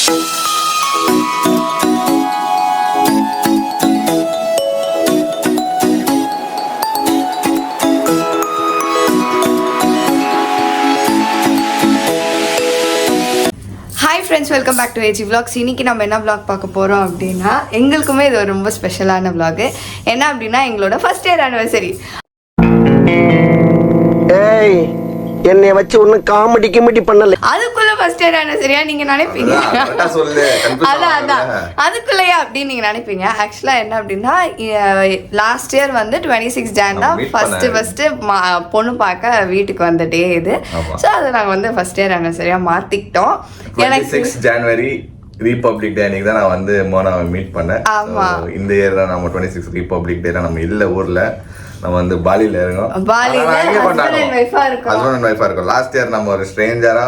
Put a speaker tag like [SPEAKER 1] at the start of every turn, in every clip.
[SPEAKER 1] friends, welcome back to AG Vlogs. இன்னைக்கு நம்ம என்ன vlog பார்க்க போறோம் அப்படினா எங்களுக்குமே இது ரொம்ப ஸ்பெஷலான vlog. என்ன அப்படினா எங்களோட ஃபர்ஸ்ட் இயர் anniversary.
[SPEAKER 2] ஏய் என்னை வச்சு ஒண்ணு காமெடி பண்ணல.
[SPEAKER 1] அதுக்குள்ள ஃபர்ஸ்ட் இயர் anniversary நீங்க நினைப்பீங்க.
[SPEAKER 3] கரெக்ட்டா சொல்லு.
[SPEAKER 1] அதான் அதுக்குள்ளயா அப்படி நீங்க நினைப்பீங்க. ஆக்சுவலா என்ன அப்படினா லாஸ்ட் இயர் வந்து 26 Jan தான் ஃபர்ஸ்ட் பொண்ணு பார்க்க வீட்டுக்கு வந்த டே இது. சோ அத நாங்க வந்து ஃபர்ஸ்ட் இயர் anniversary மாத்திட்டோம்.
[SPEAKER 3] 26 January ரிபப்ளிக் டே அன்னைக்கு தான் நான் வந்து மோனாவை மீட் பண்ணேன். இந்த இயர்ல நம்ம 26 ரிபப்ளிக் டேல நம்ம இல்ல ஊர்ல, நம்ம வந்து பாலில இருக்கோம். ஹஸ்பண்ட் அண்ட் ஒய்ஃபா இருக்கோம். லாஸ்ட் இயர் நம்ம ஒரு ஸ்ட்ரேஞ்சரா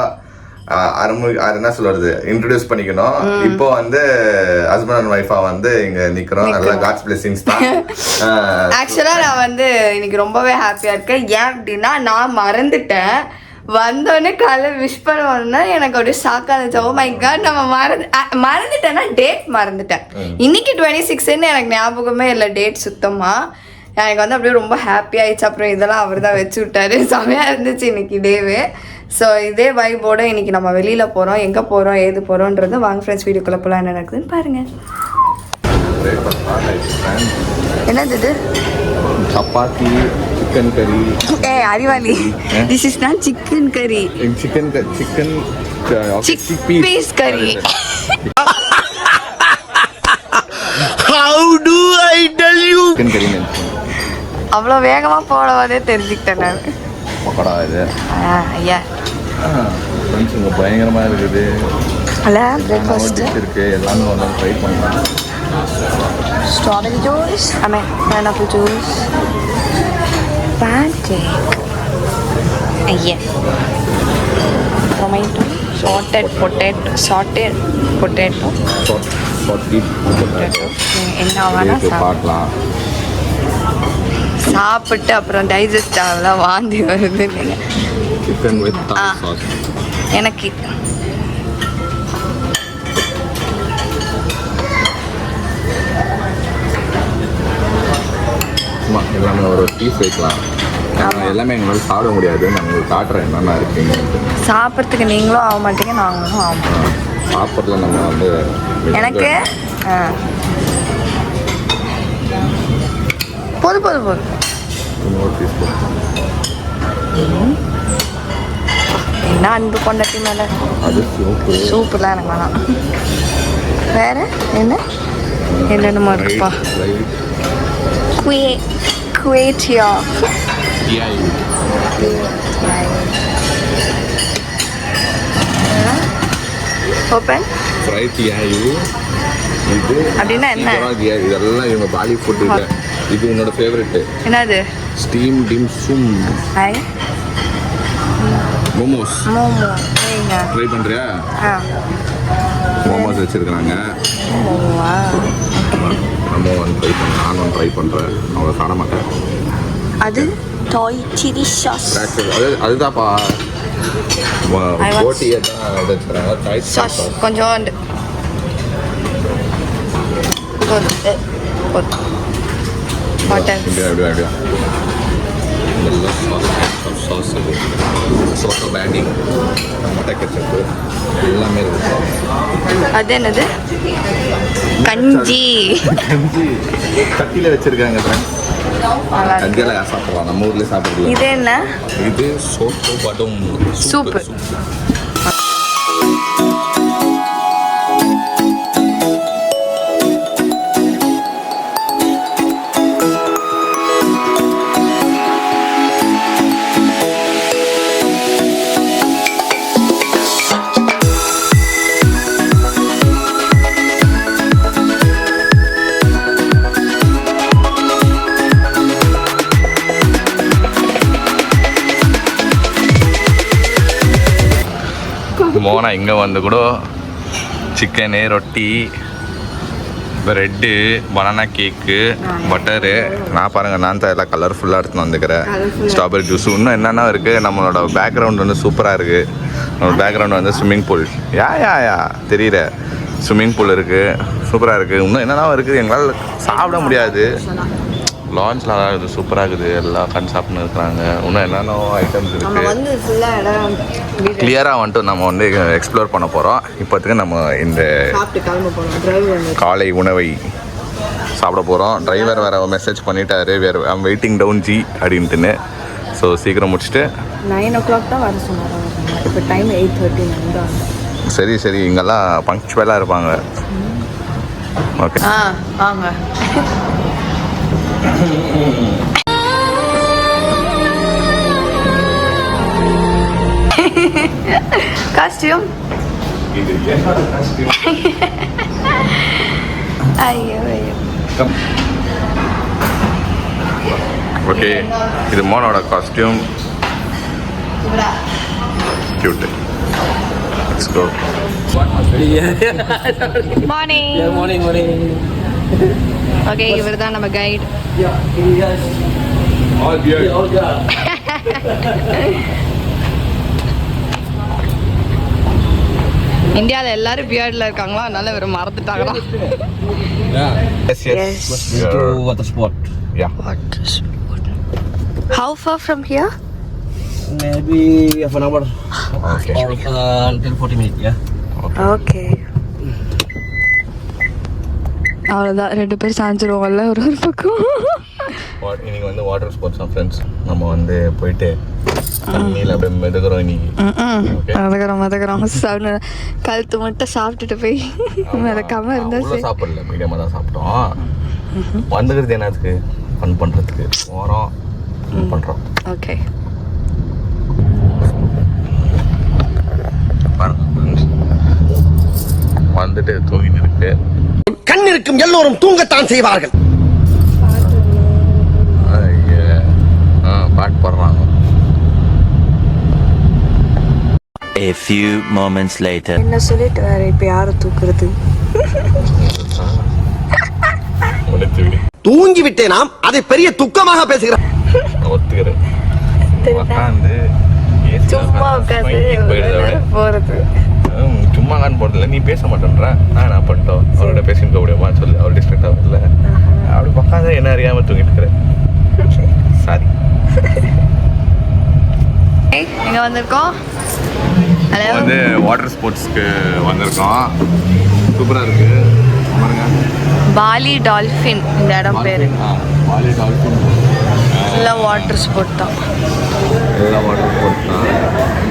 [SPEAKER 3] என்ன சொல்றது இன்ட்ரோடியூஸ் பண்ணிக்கணும். இப்போ வந்து ஹஸ்பண்ட் அண்ட் ஒய்ஃபா வந்து இங்க நிக்கிறோம். நல்லா காட்ஸ் பிளெஸிங்ஸ் தான்.
[SPEAKER 1] ஆக்சுவலா நான் வந்து இன்னைக்கு ரொம்பவே ஹாப்பியா இருக்கேன். ஏன் அப்படின்னா நான் மறந்துட்டேன். வந்தோடனே காலைல விஷ் பண்ணுவோம்னா எனக்கு அப்படியே ஷாக்காக இருந்துச்சு. ஓ மை காட், நம்ம மறந்துட்டேன்னா டேட் மறந்துட்டேன். இன்னைக்கு 26ன்னு எனக்கு ஞாபகமே இல்லை டேட் சுத்தமா. எனக்கு வந்து அப்படியே ரொம்ப ஹாப்பி ஆயிடுச்சு. அப்புறம் இதெல்லாம் அவர் தான் வச்சு விட்டாரு. செமையாக இருந்துச்சு இன்னைக்கு டேவே. ஸோ இதே வைபோட இன்னைக்கு நம்ம வெளியில் போகிறோம். எங்கே போகிறோம் ஏது போகிறோன்றது வாங்க ஃப்ரெண்ட்ஸ் வீடியோக்குள்ளே போகலாம். என்ன நடக்குதுன்னு பாருங்கள். என்னது இது?
[SPEAKER 3] சப்பாத்தி, சிக்கன் கறி.
[SPEAKER 1] அறிவாளி, திஸ் இஸ் நாட் சிக்கன் கறி.
[SPEAKER 3] சிக்கன்
[SPEAKER 1] பீஸ் கறி.
[SPEAKER 2] How do I tell you?
[SPEAKER 3] Chicken கறி
[SPEAKER 1] அவ்வளோ வேகமாக போடவாதே தெரிஞ்சுக்கிட்டேன் நான்.
[SPEAKER 3] பக்கடா இது.
[SPEAKER 1] ஐயா
[SPEAKER 3] ஃப்ரெண்ட்ஸ் இங்கே பயங்கரமாக இருக்குது.
[SPEAKER 1] அல்ல பிரேக்ஃபாஸ்ட்
[SPEAKER 3] இருக்கு. எல்லாமே வந்து ட்ரை பண்ணலாம்.
[SPEAKER 1] Strawberry juice, pineapple juice, pancake. ஐயா டொமேட்டோ, sauteed potato. என்ன வேணா
[SPEAKER 3] பார்க்கலாம்.
[SPEAKER 1] சாப்பிட்டு அப்புறம் டைஜஸ்ட் ஆகல, வாந்தி வருது.
[SPEAKER 3] Chicken with sauce.
[SPEAKER 1] எனக்கு
[SPEAKER 3] எல்லாமே ஒரு பீஸ் வைக்கலாம். எல்லாமே எங்களால் சாப்பிட முடியாது. நான் உங்களுக்கு காட்டுறேன் என்னென்ன இருக்குங்க.
[SPEAKER 1] சாப்பிட்றதுக்கு நீங்களும் ஆக மாட்டீங்க, நாங்களும் ஆகும்.
[SPEAKER 3] சாப்பிட்றதுல நம்ம வந்து
[SPEAKER 1] எனக்கு போதும்
[SPEAKER 3] இன்னொரு பீஸ்
[SPEAKER 1] என்ன அன்பு கொண்டாட்டி மேலே.
[SPEAKER 3] அது
[SPEAKER 1] சூப்பர்லாம் எனக்கு வேணாம். வேற என்னென்னமோ இருக்குப்பா. குவேட்டியா ஓப்பன்
[SPEAKER 3] ஃப்ரை டியாயு. இது
[SPEAKER 1] அப்படின்னா என்ன?
[SPEAKER 3] இதெல்லாம் இவங்க பாலி ஃபுட். இது உன்னோட ஃபேவரட்.
[SPEAKER 1] என்னது?
[SPEAKER 3] ஸ்டீம் டிம் சும்.
[SPEAKER 1] ஹாய்
[SPEAKER 3] மோமோஸ். ட்ரை பண்ணுறியா? மோமோஸ் வச்சுருக்குறாங்க. நம்ம ஒன்று ட்ரை பண்ண, நான் ட்ரை பண்ணுறேன். அவ்வளோ சாட மாட்டேன்.
[SPEAKER 1] அது டாய் சில்லி சாஸ்.
[SPEAKER 3] அதுதான்ப்பா போட்டியை தான் வச்சுக்கிறாங்க.
[SPEAKER 1] சாஸ் கொஞ்சோண்டு
[SPEAKER 3] அப்படியா சாஸ் சோட்டோ பேண்டிங் மட்டக்கச்சப்பு எல்லாமே இருக்குது.
[SPEAKER 1] அது என்னது? கஞ்சி
[SPEAKER 3] கட்டியில் வச்சுருக்காங்க. கஞ்சியெல்லாம் சாப்பிடலாம், நம்ம ஊர்லேயே சாப்பிடலாம்.
[SPEAKER 1] இது என்ன?
[SPEAKER 3] இது சோட்டோ படம்
[SPEAKER 1] சூப்பு.
[SPEAKER 3] மோனா இங்கே வந்து கூட சிக்கனு ரொட்டி ரெட்டு பனானா கேக்கு பட்டரு நான் பாருங்கள் நான் தான் எல்லாம் கலர்ஃபுல்லாக எடுத்துன்னு வந்துக்கிறேன். ஸ்ட்ராபெரி ஜூஸ் இன்னும் என்னென்ன இருக்குது. நம்மளோட பேக்ரவுண்ட் வந்து சூப்பராக இருக்குது. நம்ம பேக்ரவுண்ட் வந்து ஸ்விம்மிங் பூல் யா தெரியல ஸ்விம்மிங் பூல் இருக்குது சூப்பராக இருக்குது. இன்னும் என்னென்ன இருக்குது எங்களால் சாப்பிட முடியாது. லான்ச்சில் அதான் இருக்குது சூப்பராக இருக்குது. எல்லாம் கண் சாப்பிட்னு இருக்கிறாங்க. இன்னும் என்னென்ன ஐட்டம்ஸ் இருக்குது கிளியராக வந்துட்டு நம்ம வந்து எக்ஸ்ப்ளோர் பண்ண போகிறோம். இப்போத்துக்கு நம்ம இந்த காலை உணவை சாப்பிட போகிறோம். டிரைவர் வேறு மெசேஜ் பண்ணிட்டாரு வேறு வெயிட்டிங் டவுன் ஜி அப்படின்ட்டுன்னு. ஸோ சீக்கிரம் முடிச்சுட்டு
[SPEAKER 1] 9 o'clock தான் வர சொன்னார். இப்போ டைம் 8:30
[SPEAKER 3] சரி இங்கெல்லாம் பங்க்சுவலாக இருப்பாங்க. ஓகே
[SPEAKER 1] வாங்க. காஸ்டியூம் ஐயோ
[SPEAKER 3] ஓகே இது மோனோட costume cute. Let's go.
[SPEAKER 1] Morning. Okay இவர் தான் நம்ம கைட். இந்தியாவில் எல்லாரும் பியர்டில் இருக்காங்களா, அதனால இவர் மறந்துட்டாங்களா.
[SPEAKER 3] Yes.
[SPEAKER 4] To water sport.
[SPEAKER 3] Yeah.
[SPEAKER 1] How far from here?
[SPEAKER 4] Maybe half an hour
[SPEAKER 3] Okay.
[SPEAKER 4] or until 40 minutes. Yeah.
[SPEAKER 1] Okay அவ்வளோதான். 2 பேர் சாஞ்சிருவோம்ல ஒரு பக்கம்.
[SPEAKER 3] இன்னைக்கு வந்து வாட்டர் ஸ்போர்ட்ஸ் தான் ஃப்ரெண்ட்ஸ். நம்ம வந்து போயிட்டு தண்ணியில் அப்படியே மிதக்கிறோம் இன்னைக்கு. மதக்கிறோம் கழுத்து மட்டும் சாப்பிட்டுட்டு போய் மிதக்காம இருந்தா சரி. சாப்பிடல மீடியமாக தான் சாப்பிட்டோம். வந்துக்கிறது என்னத்துக்கு ஃபன் பண்ணுறதுக்கு போகிறோம் பண்ணுறோம்.
[SPEAKER 1] ஓகே
[SPEAKER 3] வந்துட்டு தூங்கின்னு இருக்கு.
[SPEAKER 2] கண் இருக்கும் எல்லோரும் தூங்கத்தான் செய்வார்கள்.
[SPEAKER 3] பாட்டு பாடுறாங்க.
[SPEAKER 5] A few moments later.
[SPEAKER 1] என்ன சொல்லிட்டு வேற இப்ப யாரை தூக்குறது?
[SPEAKER 2] தூங்கி விட்டேனாம், அதை பெரிய துக்கமாக பேசுகிறேன்.
[SPEAKER 3] ஒத்துக்கிறேன். உட்காந்து
[SPEAKER 1] சும்மா உட்காந்து போறது.
[SPEAKER 3] சும்மா கான் போடல. நீ பேச மாட்டேன்ற நான் என்ன பண்ணிட்டோம். அவரோட பேசிட்டு முடியுமா சொல்லு. அவர் டிஸ்ட்ரிக்ட் ஆகல அப்படி உட்காந்து என்ன அறியாம தூங்கிட்டு இருக்கிறேன். சாரி.
[SPEAKER 1] எங்க வந்திருக்கோம்? ஹலோ
[SPEAKER 3] வந்து வாட்டர் ஸ்போர்ட்ஸ்க்கு வந்திருக்கோம். சூப்பராக இருக்கு பாருங்க.
[SPEAKER 1] பாலி டால்ஃபின் இந்த இடம் பேரு.
[SPEAKER 3] பாலி டால்ஃபின்
[SPEAKER 1] ஃபுல்லாக வாட்டர் ஸ்போர்ட் தான்.
[SPEAKER 3] எல்லாம் வாட்டர் ஸ்போர்ட் தான்.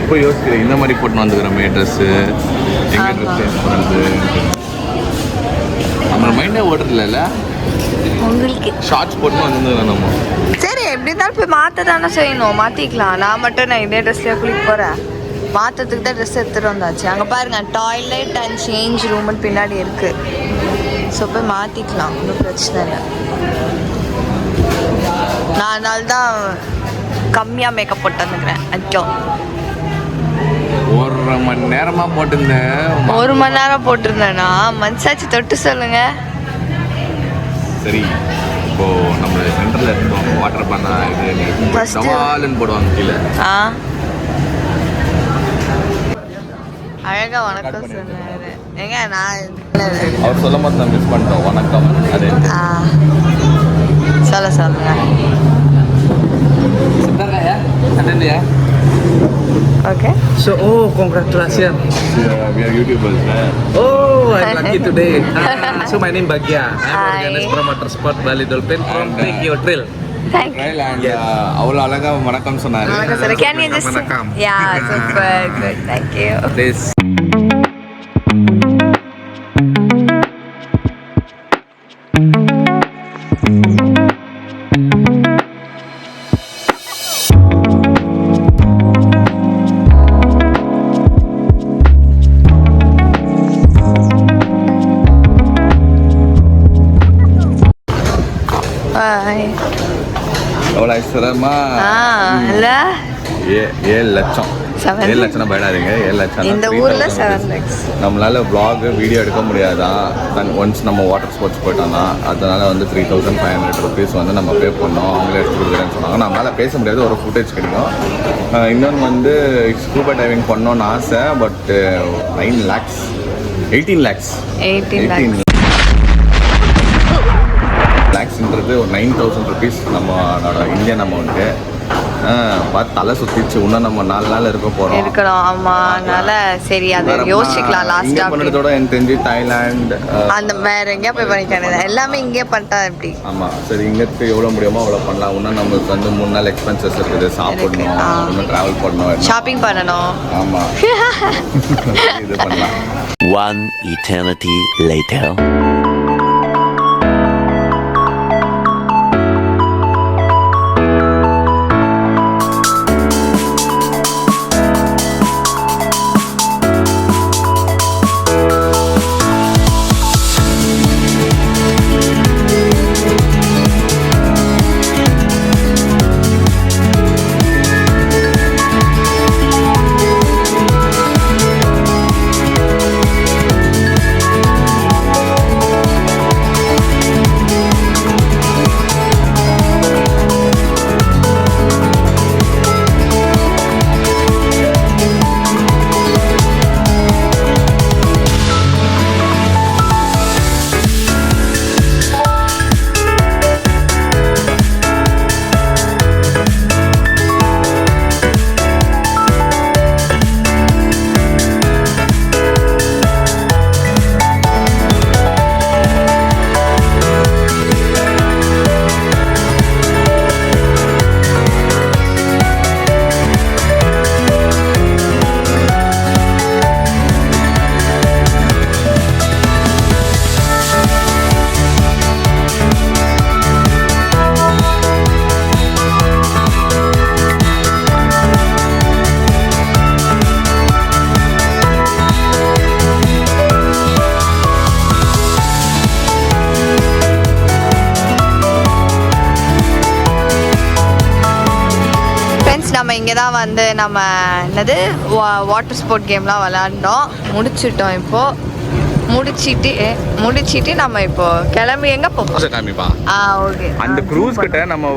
[SPEAKER 3] இப்போ யோசிக்கிறேன் இந்த மாதிரி போட்டு வந்துக்கிறோமே ட்ரெஸ்ஸு எங்கே ட்ரெஸ் சேஞ்ச் பண்ணுறது. நம்ம மைண்டே ஓடுறதில்ல.
[SPEAKER 1] உங்களுக்கு
[SPEAKER 3] ஷார்ட்ஸ் போட்டு வந்துருந்தோம் நம்ம.
[SPEAKER 1] சரி எப்படி இருந்தாலும் போய் மாற்ற தானே செய்யணும். மாற்றிக்கலாம். நான் இதே ட்ரெஸ்லேயே குளிக்க போகிறேன். மாற்றத்துக்கு தான் ட்ரெஸ் எடுத்துகிட்டு வந்தாச்சு. அங்கே பாருங்கள் டாய்லெட் அண்ட் சேஞ்ச் ரூம்னு பின்னாடி இருக்குது. ஸோ போய் மாற்றிக்கலாம். ஒன்றும் பிரச்சனை இல்லை. நான் அதனால தான் கம்மியாக மேக்கப் போட்டு வந்துக்கிறேன். ஐயோ
[SPEAKER 3] 1 மணி நேரமாக போட்டிருந்தேன்.
[SPEAKER 1] 1 மணி நேரம் போட்டிருந்தேன்னா மனசாச்சு தொட்டு சொல்லுங்க.
[SPEAKER 3] சரி இப்போ நம்ம சென்டரில் இருக்கோம். வாட்டர் பண்ணா இது சவாலுன்னு போடுவாங்க கீழே.
[SPEAKER 1] அழகா வணக்கம் சொன்னாரு. ஏங்க நான்
[SPEAKER 3] அவர் சொல்லும் போது நான் மிஸ் பண்ணிட்டோம். வணக்கம் அது
[SPEAKER 1] சொல்லுங்க.
[SPEAKER 4] Sebentar ya? Ada ya?
[SPEAKER 1] Okay.
[SPEAKER 4] So, congratulations.
[SPEAKER 3] We are YouTubers.
[SPEAKER 4] Oh, I'm lucky today. So my name Bagya. I'm organized from Water Sport Bali Dolphin from Tokyo Trail.
[SPEAKER 1] Thank you.
[SPEAKER 3] அவ்வளோ அழகா வணக்கம் சொன்னாரு.
[SPEAKER 1] வணக்கம் sir. Can you just?
[SPEAKER 4] Vanakkam.
[SPEAKER 1] Yeah, super good. Thank you.
[SPEAKER 3] Please.
[SPEAKER 1] Bye.
[SPEAKER 3] எவ்வளோ ஐஸ்வரமா
[SPEAKER 1] இல்லை
[SPEAKER 3] 7 லட்சம்
[SPEAKER 1] 7
[SPEAKER 3] 7 லட்சம் போயிடாதீங்க. 7 லட்சம்
[SPEAKER 1] இந்த ஊர்ல 7 lakhs.
[SPEAKER 3] நம்மளால vlog வீடியோ எடுக்க முடியாதான். ஒன்ஸ் நம்ம வாட்டர் ஸ்போர்ட்ஸ் போயிட்டோம்னா அதனால வந்து 3500 rupees வந்து நம்ம பே பண்ணோம். அவங்களே எடுத்து கொடுக்குறேன்னு சொன்னாங்க. நம்மளால பேச முடியாது, ஒரு ஃபுட்டேஜ் கிடைக்கும். இன்னொன்று வந்து ஸ்கூபா டைவிங் பண்ணோன்னு ஆசை. பட் 9 lakhs 18 lakhs லாக்ஸ்ன்றது ஒரு 9000 rupees நம்மளோட இந்தியன் அமௌண்ட்டு. பார்த்து தலை சுற்றிச்சு. இன்னும் நம்ம 4 நாள்
[SPEAKER 1] இருக்கணும். ஆமா, அதனால சரி அதை யோசிக்கலாம் லாஸ்ட்டாக
[SPEAKER 3] பண்ணதோட எனக்கு தெரிஞ்சு தாய்லாந்து
[SPEAKER 1] அந்த வேற எங்கேயா போய் பண்ணிக்கானது எல்லாமே இங்கே பண்ணிட்டா எப்படி?
[SPEAKER 3] ஆமாம், சரி இங்கே எவ்வளோ முடியுமோ அவ்வளோ பண்ணலாம். இன்னும் நம்மளுக்கு வந்து 3 நாள் எக்ஸ்பென்சஸ் இருக்குது. சாப்பிடணும், இன்னும் ட்ராவல் பண்ணணும்,
[SPEAKER 1] ஷாப்பிங் பண்ணணும்.
[SPEAKER 3] ஆமாம், இது பண்ணலாம்.
[SPEAKER 5] One eternity later.
[SPEAKER 1] நம்ம இங்கே தான் வந்து நம்ம என்னது வாட்டர் ஸ்போர்ட் கேம்லாம் விளாண்டோம், முடிச்சிட்டோம். இப்போது முடிச்சிட்டு நம்ம இப்போ கிளம்பி எங்கே போகிறோம்
[SPEAKER 3] காமிப்பா.
[SPEAKER 1] ஓகே,
[SPEAKER 3] அந்த க்ரூஸ் கிட்ட நம்ம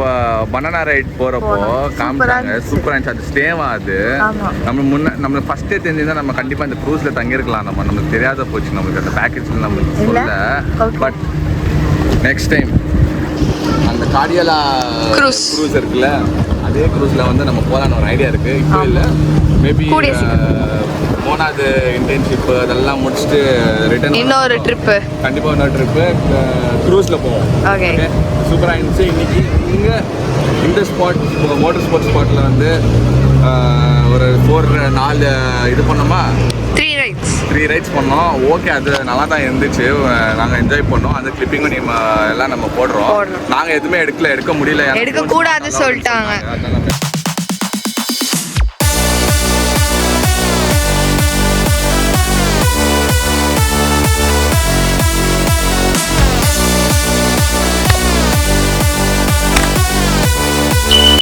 [SPEAKER 3] பனானா ரைட் போகிறப்போ காமிச்சாங்க. சூப்பராக இருந்துச்சு. அது ஸ்டேவா அது நம்ம ஃபர்ஸ்டே தெரிஞ்சிருந்தா நம்ம கண்டிப்பாக அந்த க்ரூஸில் தங்கியிருக்கலாம். நமக்கு தெரியாத போச்சு. நம்மளுக்கு அந்த பேக்கேஜில் நம்மளுக்கு சொல்ல. பட் நெக்ஸ்ட் டைம் அந்த காடியலா க்ரூஸ் இருக்குல்ல, அதே க்ரூஸில் வந்து நம்ம போகலான்னு ஒரு ஐடியா இருக்குது. இப்போ இல்லை, மேபி போனாது இன்டர்ன்ஷிப் அதெல்லாம் முடிச்சுட்டு ரிட்டர்ன்
[SPEAKER 1] இன்னொரு ட்ரிப்பு,
[SPEAKER 3] கண்டிப்பாக இன்னொரு ட்ரிப்பு க்ரூஸில் போவோம்.
[SPEAKER 1] ஓகே,
[SPEAKER 3] சூப்பராக இருந்துச்சு. இன்னைக்கு இங்கே இந்த ஸ்பாட் மோட்டர் ஸ்போர்ட்ஸ் ஸ்பாட்டில் வந்து ஒரு 4 இது பண்ணோமா, 3 ரைட்ஸ் பண்ணோம். ஓகே, அது நல்லா தான் இருந்துச்சு. நாங்கள் என்ஜாய் பண்ணோம். அந்த கிளிப்பிங்கும் எல்லாம் நம்ம போடுறோம். நாங்கள் எதுவுமே எடுக்க முடியல,
[SPEAKER 1] எடுக்கக்கூடாது சொல்லிட்டாங்க.